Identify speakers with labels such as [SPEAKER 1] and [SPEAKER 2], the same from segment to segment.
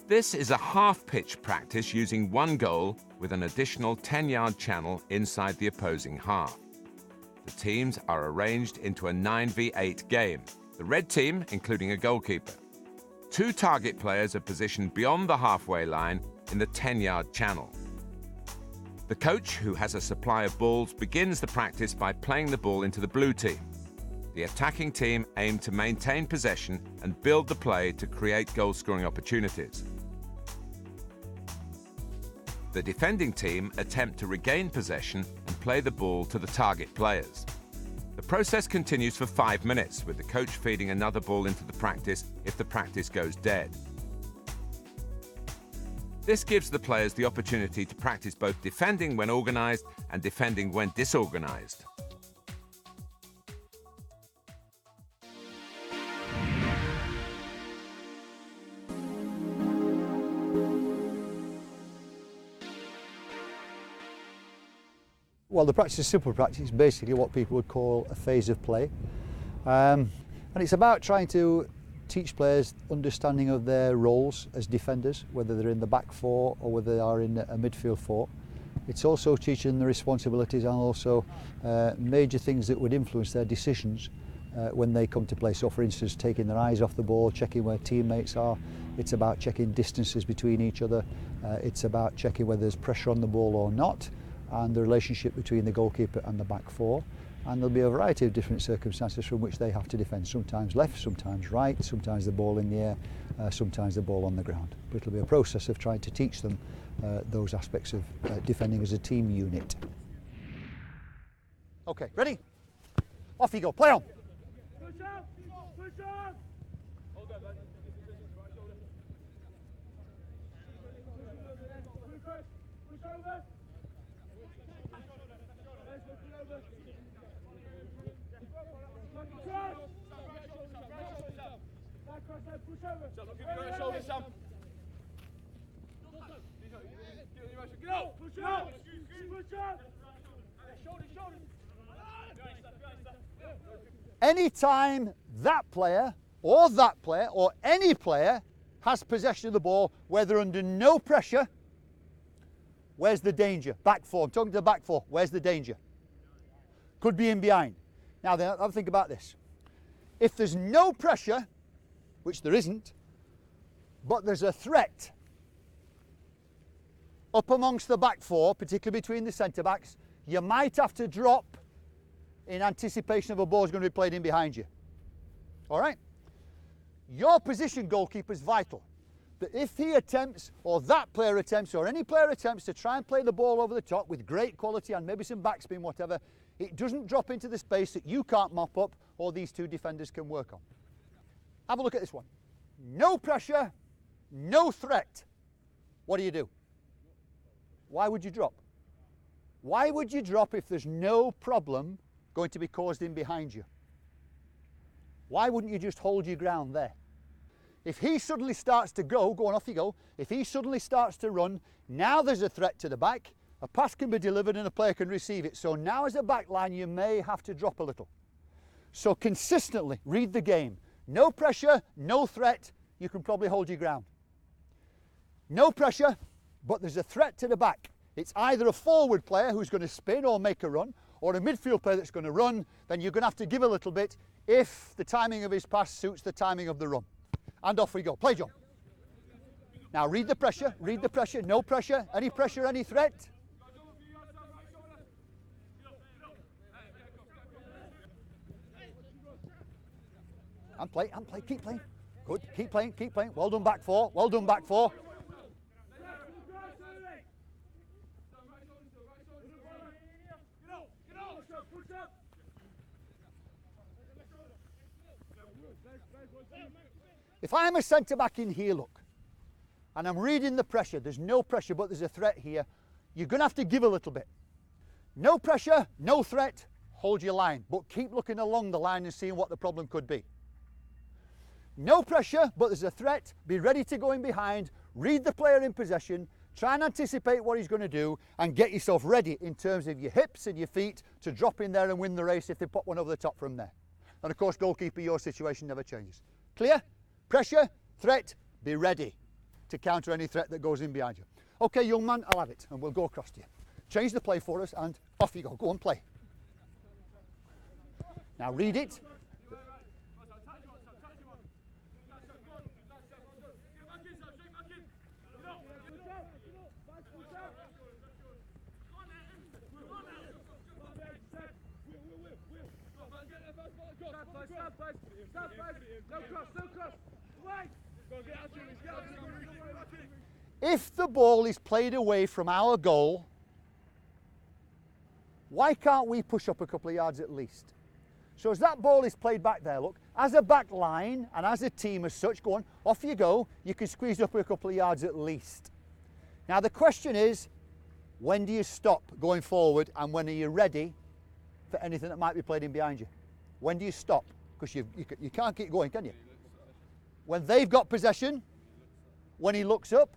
[SPEAKER 1] This is a half-pitch practice using one goal with an additional 10-yard channel inside the opposing half. The teams are arranged into a 9v8 game. The red team, including a goalkeeper. 2 target players are positioned beyond the halfway line in the 10-yard channel. The coach, who has a supply of balls, begins the practice by playing the ball into the blue team. The attacking team aim to maintain possession and build the play to create goal-scoring opportunities. The defending team attempt to regain possession and play the ball to the target players. The process continues for 5 minutes, with the coach feeding another ball into the practice if the practice goes dead. This gives the players the opportunity to practice both defending when organised and defending when disorganised.
[SPEAKER 2] Well, the practice is simple practice. It's basically what people would call a phase of play. And it's about trying to teach players understanding of their roles as defenders, whether they're in the back 4 or whether they are in a midfield 4. It's also teaching them the responsibilities and also major things that would influence their decisions when they come to play. So, for instance, taking their eyes off the ball, checking where teammates are. It's about checking distances between each other. It's about checking whether there's pressure on the ball or not, and the relationship between the goalkeeper and the back 4. And there'll be a variety of different circumstances from which they have to defend. Sometimes left, sometimes right, sometimes the ball in the air, sometimes the ball on the ground. But it'll be a process of trying to teach them those aspects of defending as a team unit. Okay, ready? Off you go, play on.
[SPEAKER 3] Push up! Push up! Hold that, man. Push over!
[SPEAKER 2] Anytime that player or any player has possession of the ball, whether under no pressure, where's the danger? Back 4, I'm talking to the back 4, where's the danger? Could be in behind. Now then, have a think about this. If there's no pressure, which there isn't, but there's a threat up amongst the back 4, particularly between the centre-backs, you might have to drop in anticipation of a ball is going to be played in behind you. All right? Your position, goalkeeper, is vital. That if he attempts, or that player attempts, or any player attempts to try and play the ball over the top with great quality and maybe some backspin, whatever, it doesn't drop into the space that you can't mop up or these 2 defenders can work on. Have a look at this one. No pressure, no threat. What do? Why would you drop? Why would you drop if there's no problem going to be caused in behind you? Why wouldn't you just hold your ground there? If he suddenly starts to go on, off you go. If he suddenly starts to run, now there's a threat to the back. A pass can be delivered and a player can receive it. So now as a back line, you may have to drop a little. So consistently read the game. No pressure, no threat, you can probably hold your ground. No pressure, but there's a threat to the back. It's either a forward player who's going to spin or make a run, or a midfield player that's going to run. Then you're going to have to give a little bit if the timing of his pass suits the timing of the run. And off we go. Play, John. Now read the pressure, no pressure, any threat. And play, keep playing. Good, keep playing. Well done, back 4, If I'm a centre-back in here, look, and I'm reading the pressure, there's no pressure, but there's a threat here, you're going to have to give a little bit. No pressure, no threat, hold your line, but keep looking along the line and seeing what the problem could be. No pressure, but there's a threat, be ready to go in behind, read the player in possession, try and anticipate what he's going to do, and get yourself ready in terms of your hips and your feet to drop in there and win the race if they pop one over the top from there. And of course, goalkeeper, your situation never changes. Clear? Pressure, threat, be ready. to counter any threat that goes in behind you. Okay, young man, I'll have it, and we'll go across to you. Change the play for us, and off you go. Go and play. Now read it. If the ball is played away from our goal, why can't we push up a couple of yards at least? So as that ball is played back there, look, as a back line and as a team as such, go on, off you go, you can squeeze up a couple of yards at least. Now the question is, when do you stop going forward and when are you ready for anything that might be played in behind you? When do you stop? Because you can't keep going, can you? When they've got possession, when he looks up,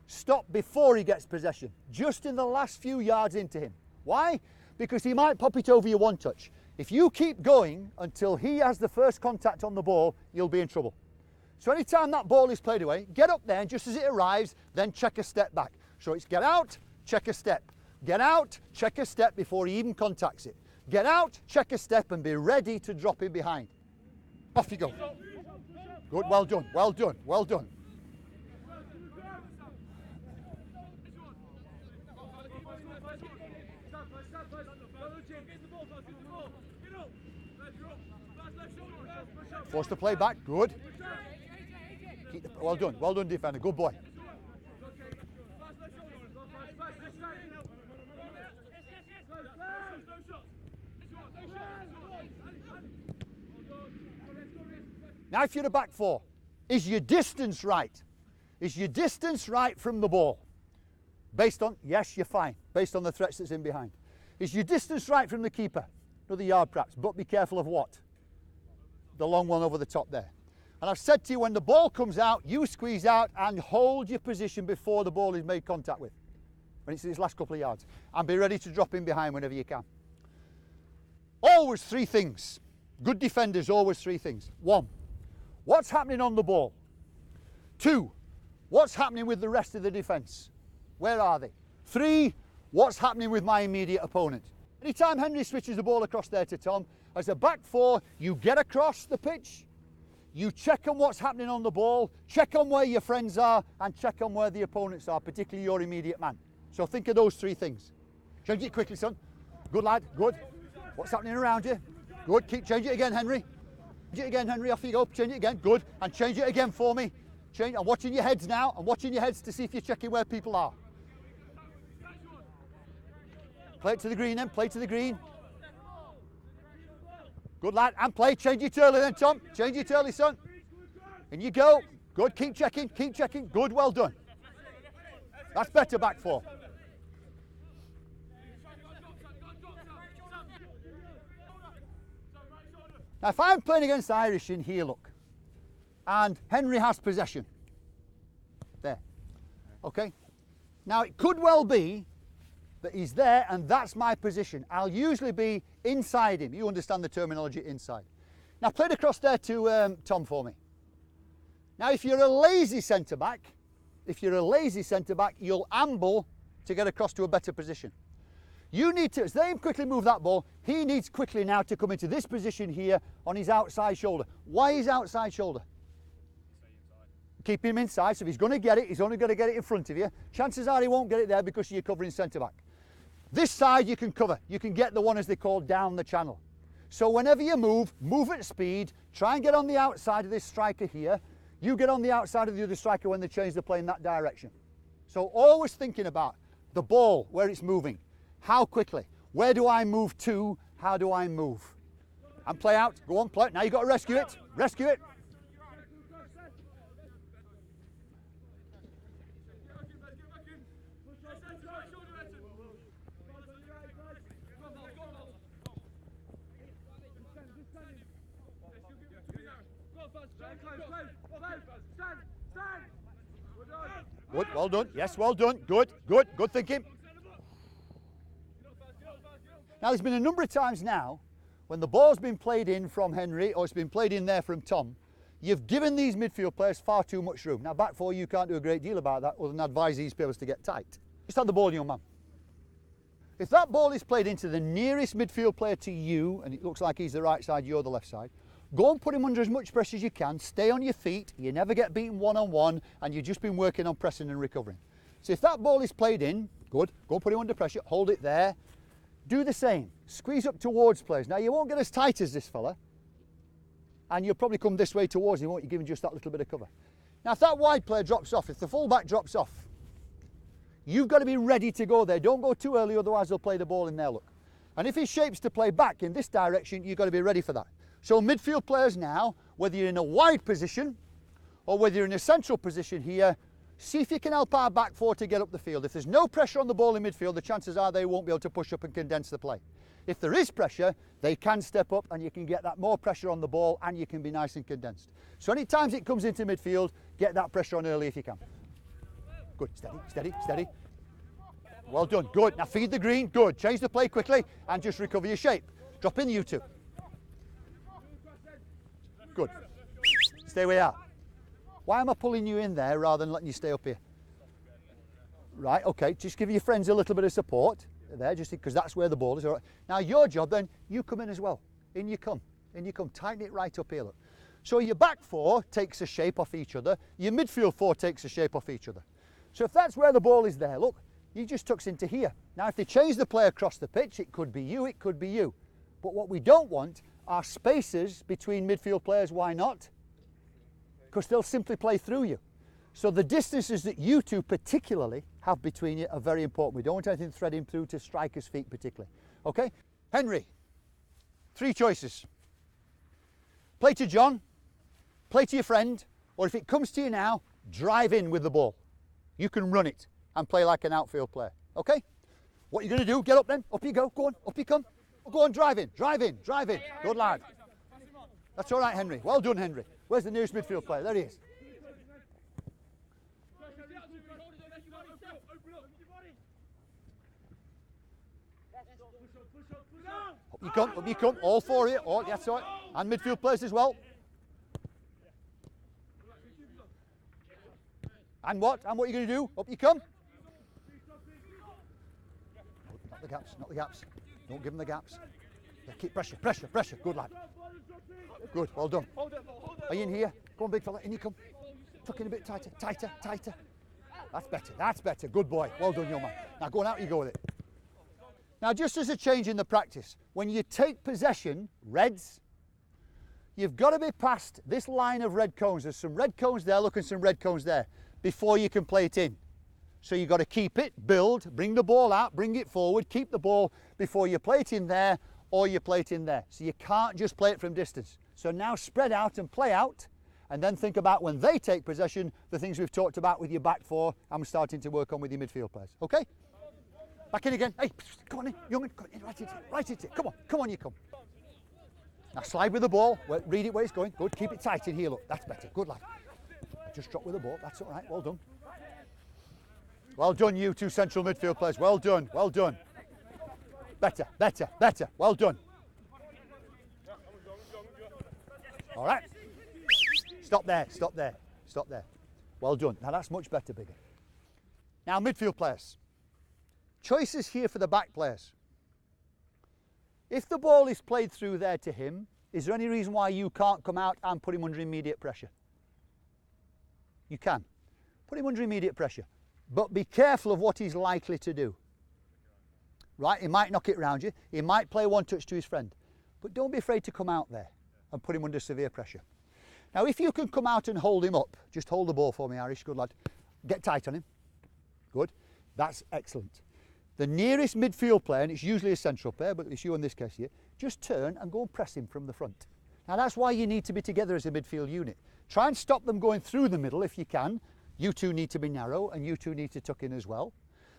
[SPEAKER 2] stop before he gets possession, just in the last few yards into him. Why? Because he might pop it over you one touch. If you keep going until he has the first contact on the ball, you'll be in trouble. So anytime that ball is played away, get up there and just as it arrives, then check a step back. So it's get out, check a step. Get out, check a step before he even contacts it. Get out, check a step and be ready to drop in behind. Off you go. Good, well done, well done, well done. Force the play back, good. Well done defender, good boy. Now if you're a back four, is your distance right? Is your distance right from the ball? Based on, yes, you're fine, based on the threats that's in behind. Is your distance right from the keeper? Another yard perhaps, but be careful of what? The long one over the top there. And I've said to you, when the ball comes out, you squeeze out and hold your position before the ball is made contact with. When it's these last couple of yards. And be ready to drop in behind whenever you can. Always three things. Good defenders, always three things. 1, what's happening on the ball? 2, what's happening with the rest of the defence? Where are they? 3, what's happening with my immediate opponent? Anytime Henry switches the ball across there to Tom, as a back four, you get across the pitch, you check on what's happening on the ball, check on where your friends are, and check on where the opponents are, particularly your immediate man. So think of those three things. Change it quickly, son. Good lad, good. What's happening around you? Good, change it again, Henry. Change it again, Henry, off you go. Change it again, good. And change it again for me. I'm watching your heads now. I'm watching your heads to see if you're checking where people are. Play it to the green then, play to the green. Good lad, and play. Change it early then, Tom. Change it early, son. In you go. Good, keep checking, keep checking. Good, well done. That's better back four. Now, if I'm playing against Irish in here, look, and Henry has possession. There. Okay? Now, it could well be that he's there and that's my position. I'll usually be inside him. You understand the terminology, inside. Now play it across there to Tom for me. Now if you're a lazy centre-back, you'll amble to get across to a better position. You need to, as they quickly move that ball, he needs quickly now to come into this position here on his outside shoulder. Why his outside shoulder? Keep him inside, so if he's going to get it, he's only going to get it in front of you. Chances are he won't get it there because you're covering centre-back. This side you can cover. You can get the one, as they call, down the channel. So whenever you move at speed, try and get on the outside of this striker here. You get on the outside of the other striker when they change the play in that direction. So always thinking about the ball, where it's moving. How quickly? Where do I move to? How do I move? And play out. Go on, play. Now you've got to rescue it. Rescue it. Good, well done. Yes, well done. Good thinking. Now, there's been a number of times now when the ball's been played in from Henry, or it's been played in there from Tom, You've given these midfield players far too much room. Now, back four, you can't do a great deal about that other than advise these players to get tight. Just have the ball, young man. If that ball is played into the nearest midfield player to you, and it looks like he's the right side, you're the left side, go and put him under as much pressure as you can. Stay on your feet. You never get beaten one-on-one, and you've just been working on pressing and recovering. So if that ball is played in, good. Go and put him under pressure. Hold it there. Do the same. Squeeze up towards players. Now, you won't get as tight as this fella, and you'll probably come this way towards him, won't you, giving just that little bit of cover. Now, if that wide player drops off, if the full-back drops off, you've got to be ready to go there. Don't go too early, otherwise they'll play the ball in there, look. And if he shapes to play back in this direction, you've got to be ready for that. So midfield players now, whether you're in a wide position or whether you're in a central position here, see if you can help our back four to get up the field. If there's no pressure on the ball in midfield, the chances are they won't be able to push up and condense the play. If there is pressure, they can step up and you can get that more pressure on the ball and you can be nice and condensed. So any times it comes into midfield, get that pressure on early if you can. Good, steady, steady, steady. Well done, good. Now feed the green, good. Change the play quickly and just recover your shape. Drop in, you two. Good. Stay where you are. Why am I pulling you in there rather than letting you stay up here? Right, okay, just give your friends a little bit of support there, just because that's where the ball is. All right. Now your job then, you come in as well. In you come, tighten it right up here, look. So your back four takes a shape off each other, your midfield four takes a shape off each other. So if that's where the ball is there, look, he just tucks into here. Now if they change the play across the pitch, it could be you, it could be you. But what we don't want are spaces between midfield players. Why not? Because they'll simply play through you. So the distances that you two particularly have between you are very important. We don't want anything threading through to strikers' feet particularly. Okay? Henry, 3 choices. Play to John, play to your friend, or if it comes to you now, drive in with the ball. You can run it and play like an outfield player. Okay? What you're going to do, get up then, up you go, go on, up you come. Go on, drive in, drive in, drive in. Good lad. That's all right, Henry. Well done, Henry. Where's the nearest midfield player? There he is. Up you come, all 4 here. All, that's all right. And midfield players as well. And what? And what are you going to do? Up you come. Not the gaps, not the gaps. Don't give them the gaps. Yeah, keep pressure, pressure, pressure. Good lad. Good, well done. Are you in here? Go on, big fella, in you come. Tuck in a bit tighter, tighter, tighter. That's better, that's better. Good boy. Well done, young man. Now go on out, you go with it. Now, just as a change in the practice, when you take possession, Reds, you've got to be past this line of red cones. There's some red cones there, look, and some red cones there, before you can play it in. So you've got to keep it, build, bring the ball out, bring it forward, keep the ball before you play it in there or you play it in there. So you can't just play it from distance. So now spread out and play out, and then think about when they take possession, the things we've talked about with your back four, and we're starting to work on with your midfield players. Okay? Back in again. Hey, come on in, young man. Come on in, right into it. Come on, you come. Now slide with the ball. Well, read it where it's going. Good. Keep it tight in here. Look, that's better. Good lad. Just drop with the ball. That's all right. Well done. Well done, you 2 central midfield players. Well done. Well done. Better, better, better. Well done. All right. Stop there. Stop there. Stop there. Well done. Now that's much better, bigger. Now midfield players. Choices here for the back players. If the ball is played through there to him, is there any reason why you can't come out and put him under immediate pressure? You can. Put him under immediate pressure. But be careful of what he's likely to do. Right? He might knock it round you. He might play one touch to his friend. But don't be afraid to come out there and put him under severe pressure. Now, if you can come out and hold him up, just hold the ball for me, Irish. Good lad. Get tight on him. Good. That's excellent. The nearest midfield player, and it's usually a central player, but it's you in this case here, just turn and go and press him from the front. Now that's why you need to be together as a midfield unit. Try and stop them going through the middle if you can. You two need to be narrow and you two need to tuck in as well.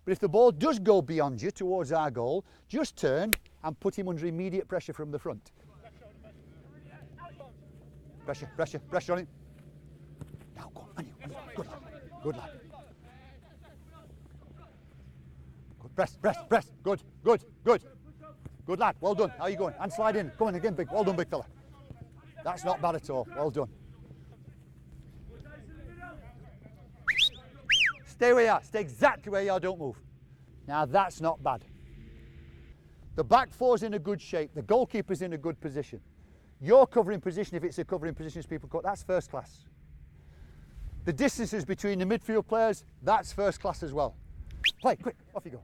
[SPEAKER 2] But if the ball does go beyond you towards our goal, just turn and put him under immediate pressure from the front. Pressure, pressure, pressure on him. Now go on you. Good lad, good lad. Press, press, press. Good, good, good. Good lad, well done. How are you going? And slide in. Come on again, big. Well done, big fella. That's not bad at all. Well done. Stay where you are. Stay exactly where you are. Don't move. Now that's not bad. The back four's in a good shape. The goalkeeper's in a good position. Your covering position, if it's a covering position as people call it, that's first class. The distances between the midfield players, that's first class as well. Play, quick, off you go.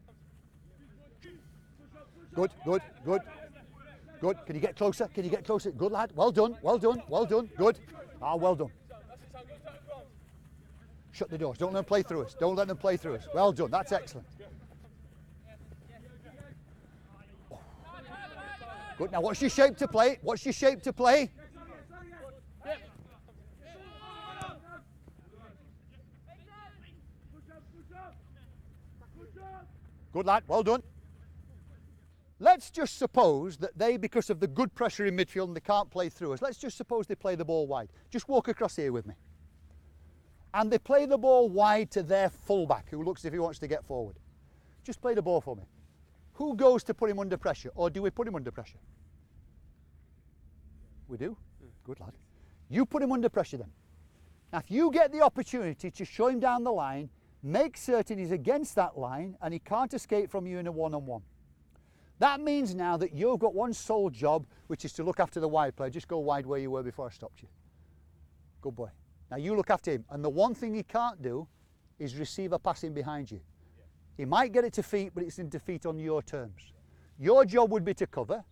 [SPEAKER 2] Good, good, good. Good. Can you get closer? Can you get closer? Good lad. Well done, well done, well done. Good. Ah, well done. Shut the doors. Don't let them play through us. Don't let them play through us. Well done. That's excellent. Good. Now, what's your shape to play? What's your shape to play? Good lad. Well done. Let's just suppose that they, because of the good pressure in midfield and they can't play through us, let's just suppose they play the ball wide. Just walk across here with me. And they play the ball wide to their fullback, who looks as if he wants to get forward. Just play the ball for me. Who goes to put him under pressure, or do we put him under pressure? We do? Good lad. You put him under pressure then. Now, if you get the opportunity to show him down the line, make certain he's against that line and he can't escape from you in a one-on-one. That means now that you've got one sole job, which is to look after the wide player. Just go wide where you were before I stopped you. Good boy. Now you look after him. And the one thing he can't do is receive a pass in behind you. He might get it to feet, but it's in defeat on your terms. Your job would be to cover.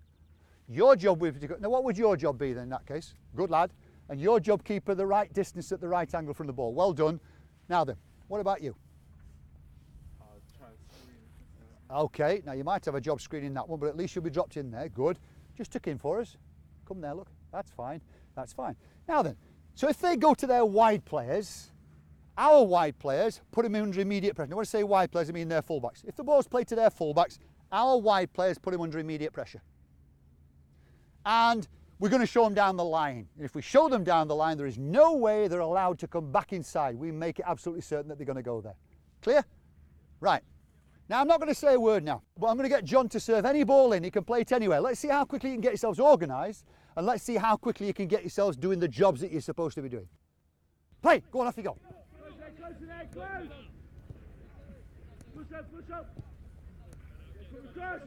[SPEAKER 2] Your job would be to cover. Now what would your job be then in that case? Good lad. And your job, keep her the right distance at the right angle from the ball. Well done. Now then, what about you? Okay, now you might have a job screening that one, but at least you'll be dropped in there. Good. Just tuck in for us. Come there, look. That's fine. That's fine. Now then, so if they go to their wide players, our wide players put them under immediate pressure. Now, when I say wide players, I mean their fullbacks. If the ball's played to their fullbacks, our wide players put them under immediate pressure. And we're going to show them down the line. And if we show them down the line, there is no way they're allowed to come back inside. We make it absolutely certain that they're going to go there. Clear? Right. Now, I'm not going to say a word now, but I'm going to get John to serve any ball in. He can play it anywhere. Let's see how quickly you can get yourselves organised, and let's see how quickly you can get yourselves doing the jobs that you're supposed to be doing. Play. Go on, off you go.
[SPEAKER 3] Close in there, close. Push up, push up. Cross.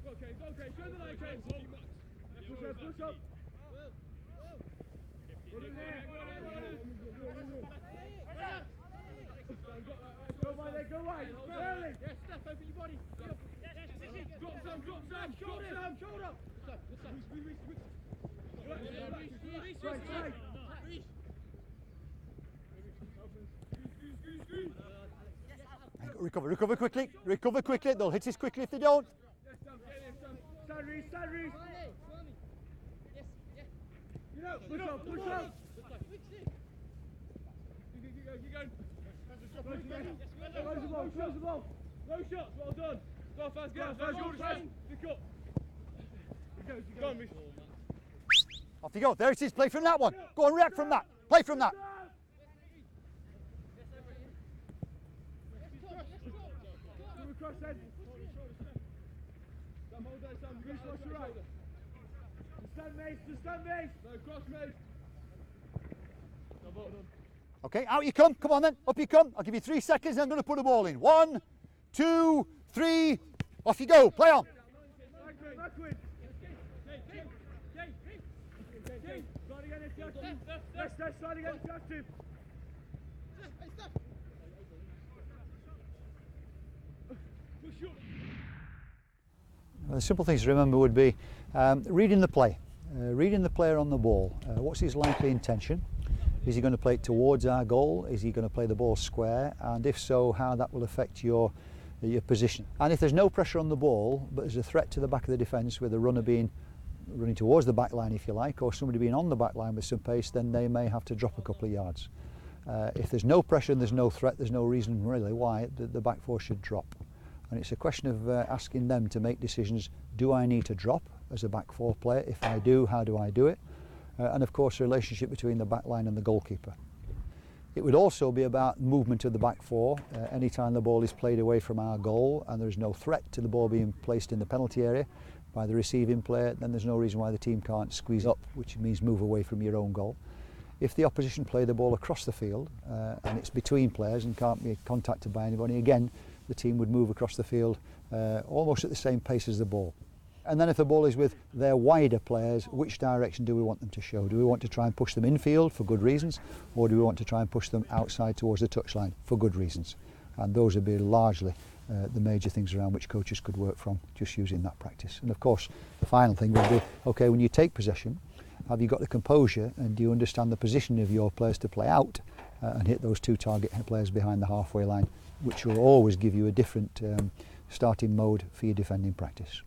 [SPEAKER 3] Okay, show the line, James. Push up, push up. Get in there. Go wide, go wide. Early.
[SPEAKER 4] Yes, step over your body. Drop some, shoulder.
[SPEAKER 3] Right.
[SPEAKER 2] Recover quickly. They'll hit us quickly if they don't.
[SPEAKER 3] Stand, Reece. Push up.
[SPEAKER 4] Keep going.
[SPEAKER 3] Close the ball.
[SPEAKER 4] No shots, well done. Go fast, get out. Pick up. Go on, Reece.
[SPEAKER 2] Off you go. There it is. Play from that one. Go on, react from that. Play from that.
[SPEAKER 3] Cross then.
[SPEAKER 4] Sam, hold there, Sam.
[SPEAKER 3] Reece, watch your right. Stand, Mace.
[SPEAKER 4] No, cross, mate. No, well done.
[SPEAKER 2] Okay, out you come. Come on then. Up you come. I'll give you 3 seconds and I'm going to put a ball in. 1, 2, 3. Off you go. Play on.
[SPEAKER 3] Backward. Slide again if you have to. Let's slide again if you have to.
[SPEAKER 2] The simple things to remember would be reading the play. Reading the player on the ball. What's his likely intention? Is he going to play it towards our goal? Is he going to play the ball square? And if so, how that will affect your position. And if there's no pressure on the ball, but there's a threat to the back of the defence with a runner running towards the back line, if you like, or somebody being on the back line with some pace, then they may have to drop a couple of yards. If there's no pressure and there's no threat, there's no reason really why the back four should drop. And it's a question of asking them to make decisions. Do I need to drop as a back four player? If I do, how do I do it? And of course, the relationship between the back line and the goalkeeper. It would also be about movement of the back four. Anytime the ball is played away from our goal and there's no threat to the ball being placed in the penalty area by the receiving player, then there's no reason why the team can't squeeze up, which means move away from your own goal. If the opposition play the ball across the field and it's between players and can't be contacted by anybody, again, the team would move across the field almost at the same pace as the ball. And then if the ball is with their wider players, which direction do we want them to show? Do we want to try and push them infield for good reasons, or do we want to try and push them outside towards the touchline for good reasons? And those would be largely the major things around which coaches could work from, just using that practice. And of course, the final thing would be, okay, when you take possession, have you got the composure and do you understand the position of your players to play out and hit those two target players behind the halfway line, which will always give you a different starting mode for your defending practice.